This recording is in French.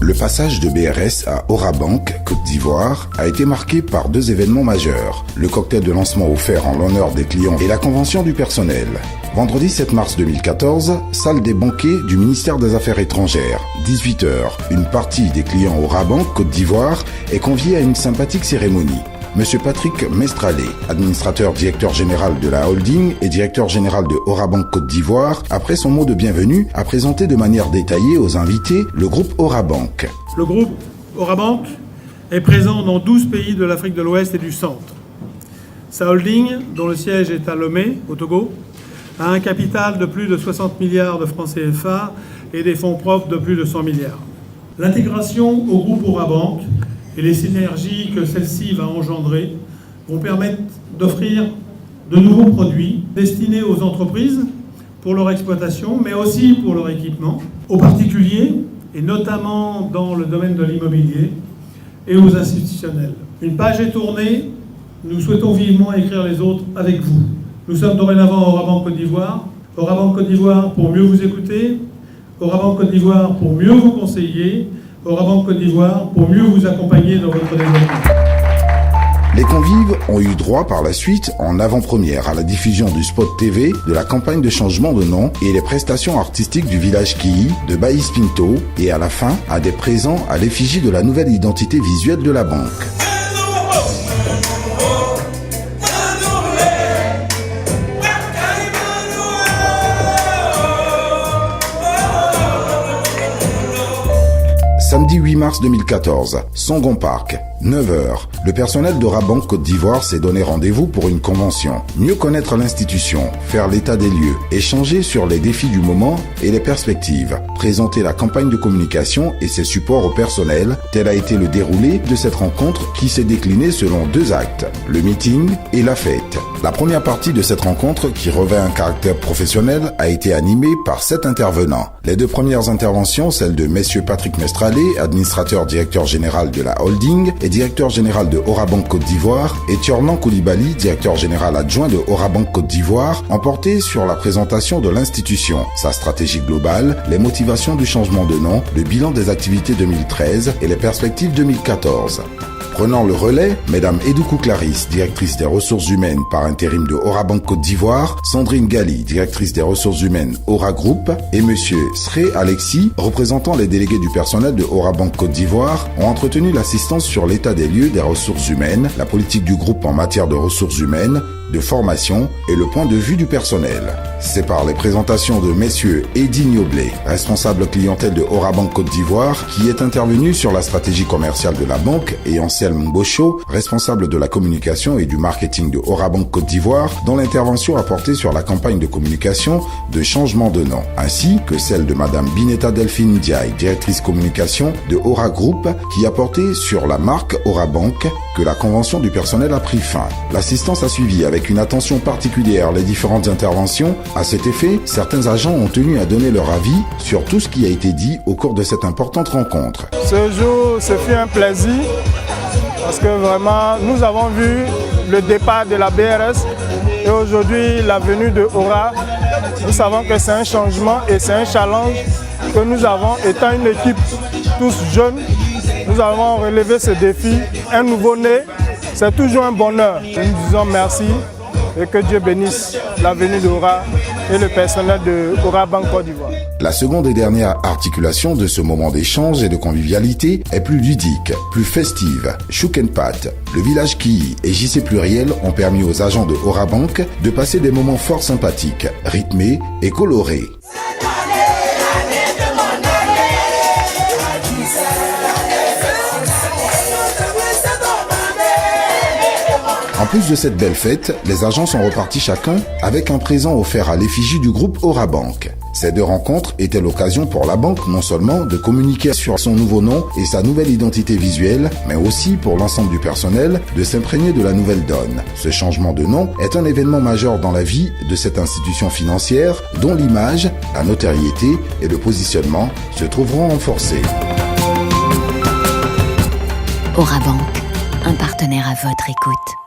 Le passage de BRS à Orabank, Côte d'Ivoire, a été marqué par deux événements majeurs. Le cocktail de lancement offert en l'honneur des clients et la convention du personnel. Vendredi 7 mars 2014, salle des banquets du ministère des Affaires étrangères. 18h, une partie des clients Orabank, Côte d'Ivoire, est conviée à une sympathique cérémonie. Monsieur Patrick Mestralé, administrateur directeur général de la holding et directeur général de Orabank Côte d'Ivoire, après son mot de bienvenue, a présenté de manière détaillée aux invités le groupe Orabank. Le groupe Orabank est présent dans 12 pays de l'Afrique de l'Ouest et du Centre. Sa holding, dont le siège est à Lomé, au Togo, a un capital de plus de 60 milliards de francs CFA et des fonds propres de plus de 100 milliards. L'intégration au groupe Orabank et les synergies que celle-ci va engendrer vont permettre d'offrir de nouveaux produits destinés aux entreprises pour leur exploitation, mais aussi pour leur équipement, aux particuliers, et notamment dans le domaine de l'immobilier, et aux institutionnels. Une page est tournée, nous souhaitons vivement écrire les autres avec vous. Nous sommes dorénavant Orabank Côte d'Ivoire. Orabank Côte d'Ivoire pour mieux vous écouter, Orabank Côte d'Ivoire pour mieux vous conseiller, Orabank Côte d'Ivoire pour mieux vous accompagner dans votre développement. Les convives ont eu droit par la suite, en avant-première, à la diffusion du spot TV de la campagne de changement de nom et les prestations artistiques du village Kiyi, de Baïs Pinto, et à la fin, à des présents à l'effigie de la nouvelle identité visuelle de la banque. Samedi 8 mars 2014, Songon Park, 9h. Le personnel d'Orabank Côte d'Ivoire s'est donné rendez-vous pour une convention. Mieux connaître l'institution, faire l'état des lieux, échanger sur les défis du moment et les perspectives, présenter la campagne de communication et ses supports au personnel. Tel a été le déroulé de cette rencontre qui s'est déclinée selon deux actes, le meeting et la fête. La première partie de cette rencontre, qui revêt un caractère professionnel, a été animée par 7 intervenants. Les deux premières interventions, celles de Monsieur Patrick Mestralé, administrateur directeur général de la holding et directeur général de Orabank Côte d'Ivoire, et Tiornan Koulibaly, directeur général adjoint de Orabank Côte d'Ivoire, ont porté sur la présentation de l'institution, sa stratégie globale, les motivations du changement de nom, le bilan des activités 2013 et les perspectives 2014. Prenant le relais, Mesdames Edoukou Clarisse, directrice des ressources humaines par intérim de Orabank Côte d'Ivoire, Sandrine Gali, directrice des ressources humaines Ora Group, et Monsieur Sré Alexis, représentant les délégués du personnel de Orabank Côte d'Ivoire, ont entretenu l'assistance sur l'état des lieux des ressources humaines, la politique du groupe en matière de ressources humaines, de formation et le point de vue du personnel. C'est par les présentations de messieurs Eddy Nioblé, responsable clientèle de Orabank Côte d'Ivoire, qui est intervenu sur la stratégie commerciale de la banque, et Anselme Mbocho, responsable de la communication et du marketing de Orabank Côte d'Ivoire, dont l'intervention a porté sur la campagne de communication de changement de nom, ainsi que celle de Madame Bineta Delphine Ndiaye, directrice communication de Ora Group, qui a porté sur la marque Orabank, que la convention du personnel a pris fin. L'assistance a suivi avec une attention particulière les différentes interventions. À cet effet, certains agents ont tenu à donner leur avis sur tout ce qui a été dit au cours de cette importante rencontre. Ce jour, ce fut un plaisir parce que vraiment, nous avons vu le départ de la BRS et aujourd'hui la venue de Ora. Nous savons que c'est un changement et c'est un challenge que nous avons, étant une équipe tous jeunes. Nous avons relevé ce défi. Un nouveau-né, c'est toujours un bonheur. Nous disons merci et que Dieu bénisse la venue d'Ora et le personnel de Orabank Côte d'Ivoire. La seconde et dernière articulation de ce moment d'échange et de convivialité est plus ludique, plus festive. Chouk and Pat, le village Kiyi et JC Pluriel ont permis aux agents de Orabank de passer des moments fort sympathiques, rythmés et colorés. En plus de cette belle fête, les agents sont repartis chacun avec un présent offert à l'effigie du groupe Orabank. Ces deux rencontres étaient l'occasion pour la banque non seulement de communiquer sur son nouveau nom et sa nouvelle identité visuelle, mais aussi pour l'ensemble du personnel de s'imprégner de la nouvelle donne. Ce changement de nom est un événement majeur dans la vie de cette institution financière dont l'image, la notoriété et le positionnement se trouveront renforcés. Orabank, un partenaire à votre écoute.